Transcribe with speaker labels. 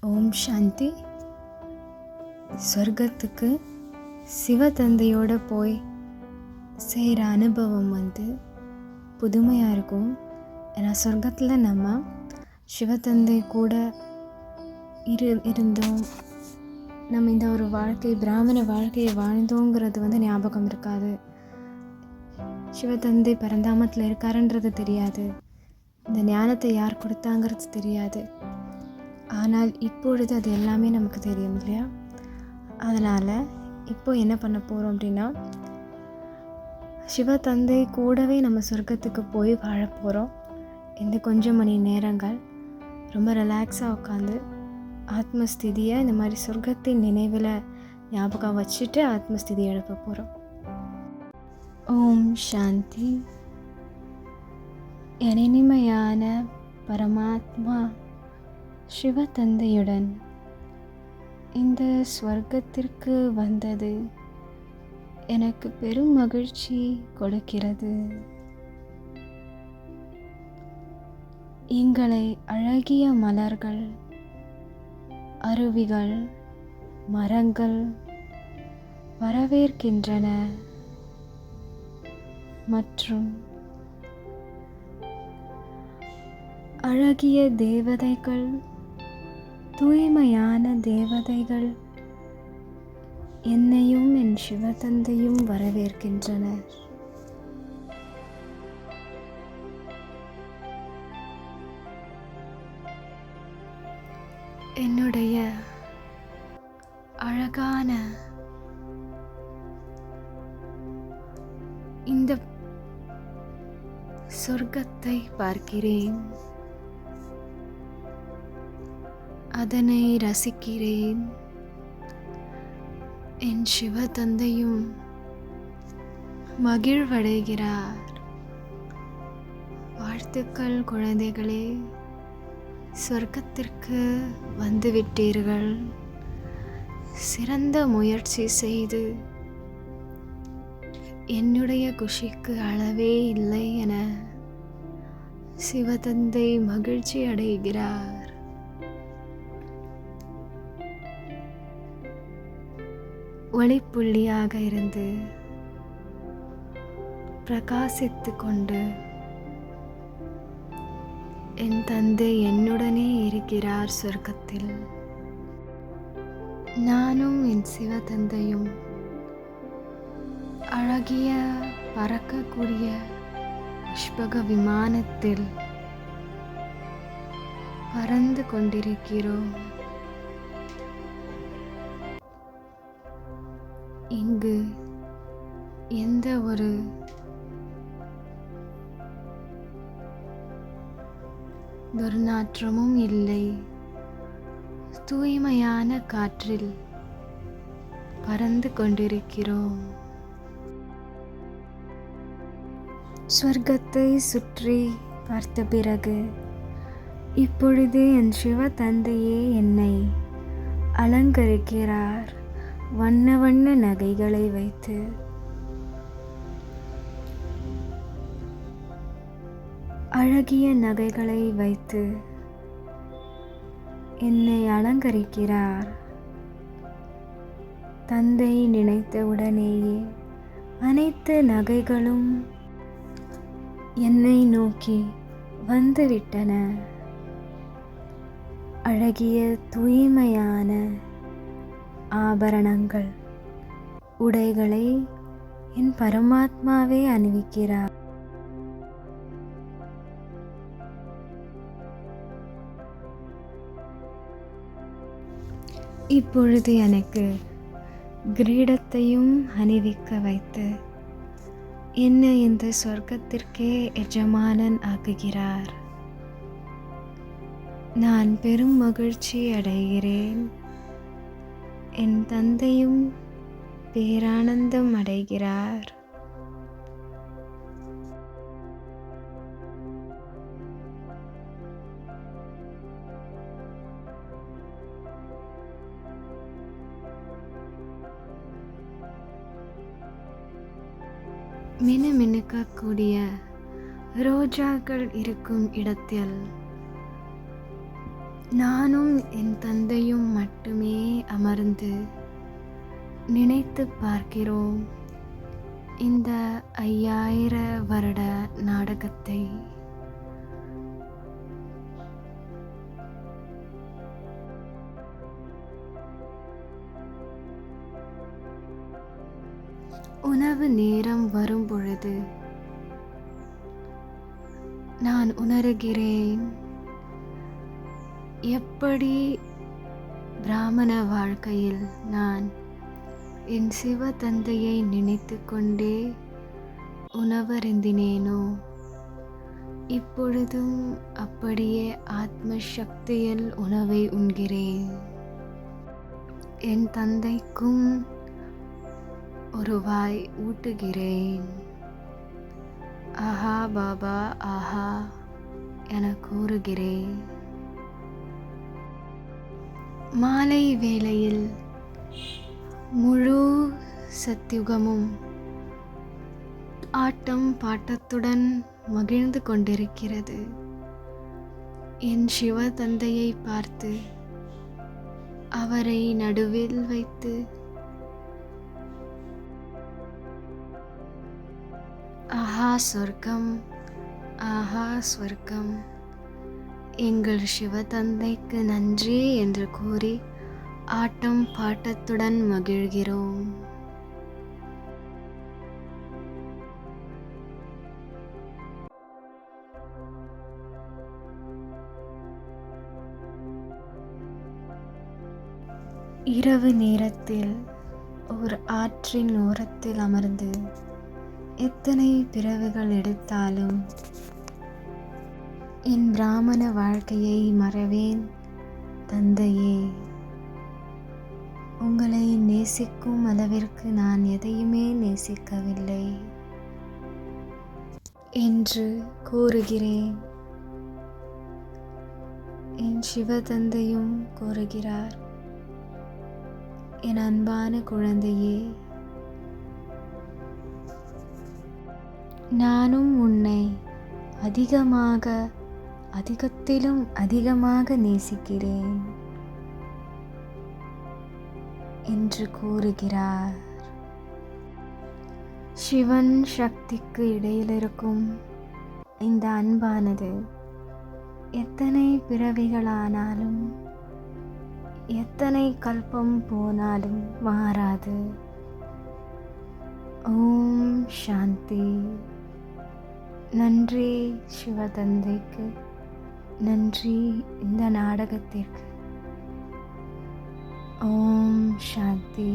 Speaker 1: ஓம் சாந்தி. சொர்க்கத்துக்கு சிவதந்தையோடு போய் செய்கிற அனுபவம் புதுமையாக இருக்கும். ஏன்னா சொர்க்கத்தில் நம்ம சிவதந்தை கூட இருந்தோம், நம்ம இந்த ஒரு பிராமண வாழ்க்கையை வாழ்ந்தோங்கிறது ஞாபகம் இருக்காது. சிவதந்தை பரந்தாமத்தில் இருக்காருன்றது தெரியாது, இந்த ஞானத்தை யார் கொடுத்தாங்கிறது தெரியாது. ஆனால் இப்பொழுது அது எல்லாமே நமக்கு தெரியும் இல்லையா? அதனால் இப்போ என்ன பண்ண போகிறோம் அப்படின்னா, சிவதந்தை கூடவே நம்ம சொர்க்கத்துக்கு போய் வாழ போகிறோம். இந்த கொஞ்சம் மணி நேரங்கள் ரொம்ப ரிலாக்ஸாக உட்காந்து ஆத்மஸ்திதியை இந்த மாதிரி சொர்க்கத்தின் நினைவில் ஞாபகம் வச்சுட்டு ஆத்மஸ்திதி எழுப்ப போகிறோம். ஓம் சாந்தி. என் இனிமையான பரமாத்மா சிவதந்தையுடன் இந்த ஸ்வர்க்கத்திற்கு வந்தது எனக்கு பெரும் மகிழ்ச்சி கொடுக்கிறது. எங்களை அழகிய மலர்கள், அருவிகள், மரங்கள் வரவேற்கின்றன மற்றும் அழகிய தேவதைகள், தூய்மையான தேவதைகள் என்னையும் என் சிவதந்தையும் வரவேற்கின்றனர். என்னுடைய அழகான இந்த சொர்க்கத்தை பார்க்கிறேன், அதனை ரசிக்கிறேன். என் சிவதந்தையும் மகிழ்வடைகிறார். வாழ்த்துக்கள் குழந்தைகளே, சொர்க்கத்திற்கு வந்துவிட்டீர்கள். சிறந்த முயற்சி செய்து என்னுடைய குஷிக்கு அளவே இல்லை என சிவதந்தை மகிழ்ச்சி அடைகிறார். ஒளிப்புள்ளியாக இருந்து பிரகாசித்து கொண்டு என் தந்தை என்னுடனே இருக்கிறார் சொர்க்கத்தில். நானும் என் சிவதந்தையும் அழகிய பறக்கக்கூடிய புஷ்பக விமானத்தில் பறந்து கொண்டிருக்கிறோம். இங்கு எந்த ஒரு துர்நாற்றமும் இல்லை. தூய்மையான காற்றில் பறந்து கொண்டிருக்கிறோம். சொர்க்கத்தை சுற்றி பார்த்த பிறகு இப்பொழுது என் சிவதந்தையே என்னை அலங்கரிக்கிறார். வண்ண வண்ண நகைகளை வைத்து அழகிய நகைகளை வைத்து என்னை அலங்கரிக்கிறார். தந்தை நினைத்தவுடனேயே அனைத்து நகைகளும் என்னை நோக்கி வந்துவிட்டன. அழகிய தூய்மையான ஆபரணங்கள், உடைகளை என் பரமாத்மாவே அணிவிக்கிறார். இப்பொழுது எனக்கு கிரீடத்தையும் அணிவிக்க வைத்து என்னை இந்த சொர்க்கத்திற்கே எஜமானன் ஆக்குகிறார். நான் பெரும் மகிழ்ச்சி அடைகிறேன். என் தந்தையும் பேரானந்தம் அடைகிறார். மினுமினுக்கக்கூடிய ரோஜாக்கள் இருக்கும் இடத்தில் நானும் என் தந்தையும் மட்டுமே அமர்ந்து நினைத்து பார்க்கிறோம் இந்த 5000 வருட நாடகத்தை. உணவு நேரம் வரும் பொழுது நான் உணர்கிறேன் எப்படி பிராமண வாழ்க்கையில் நான் என் சிவ தந்தையை நினைத்து கொண்டே உணவருந்தினேனோ, இப்பொழுதும் அப்படியே ஆத்ம சக்தியில் உணவை உண்கிறேன். என் தந்தைக்கும் ஒரு வாய் ஊட்டுகிறேன். ஆஹா பாபா ஆஹா என கூறுகிறேன். மாலை வேளையில் முழு சத்யுகமும் ஆட்டம் பாட்டத்துடன் மகிழ்ந்து கொண்டிருக்கிறது. என் சிவ தந்தையை பார்த்து அவரை நடுவில் வைத்து ஆஹா சொர்க்கம், ஆஹா சொர்க்கம், எங்கள் சிவ தந்தைக்கு நன்றி என்று கூறி ஆட்டம் பாட்டத்துடன் மகிழ்கிறோம். இரவு நேரத்தில் ஒரு ஆற்றின் ஓரத்தில் அமர்ந்து எத்தனை பிறவிகள் எடுத்தாலும் என் பிராமண வாழ்க்கையை மறவேன் தந்தையே. உங்களை நேசிக்கும் அளவிற்கு நான் எதையுமே நேசிக்கவில்லை என்று கூறுகிறேன். என் சிவ தந்தையும் கூறுகிறார், என் அன்பான குழந்தையே, நானும் உன்னை அதிகத்திலும் அதிகமாக நேசிக்கிறேன் என்று கூறுகிறார். சிவன் சக்திக்கு இடையில் இருக்கும் இந்த அன்பானது எத்தனை பிறவிகளானாலும் எத்தனை கல்பம் போனாலும் மாறாது. ஓம் சாந்தி. நன்றி சிவதந்தைக்கு, நன்றி இந்த நாடகத்திற்கு. ஓம் சாந்தி.